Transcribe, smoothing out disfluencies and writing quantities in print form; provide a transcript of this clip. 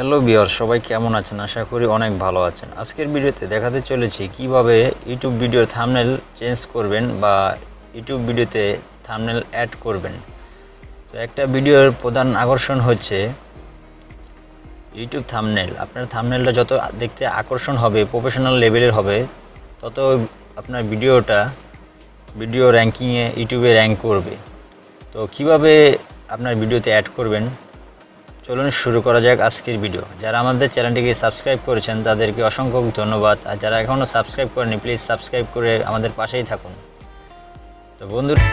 Hello viewer, সবাই কেমন আছেন? আশা করি অনেক ভালো আছেন। আজকের ভিডিওতে দেখাতে চলেছি কিভাবে ইউটিউব ভিডিওর থাম্বনেল চেঞ্জ করবেন বা ইউটিউব ভিডিওতে থাম্বনেল অ্যাড করবেন। তো একটা ভিডিওর প্রধান আকর্ষণ হচ্ছে ইউটিউব থাম্বনেল। আপনার থাম্বনেলটা যত দেখতে আকর্ষণ হবে, প্রফেশনাল লেভেলের হবে, তত আপনার ভিডিও র্যাঙ্কিংয়ে ইউটিউবে র্যাঙ্ক করবে। তো কিভাবে আপনার ভিডিওতে অ্যাড করবেন, চলুন শুরু করা যাক আজকের ভিডিও। যারা আমাদের চ্যানেলটিকে সাবস্ক্রাইব করেছেন তাদেরকে অসংখ্য ধন্যবাদ, আর যারা এখনও সাবস্ক্রাইব করেনি প্লিজ সাবস্ক্রাইব করে আমাদের পাশেই থাকুন। তো বন্ধুরা,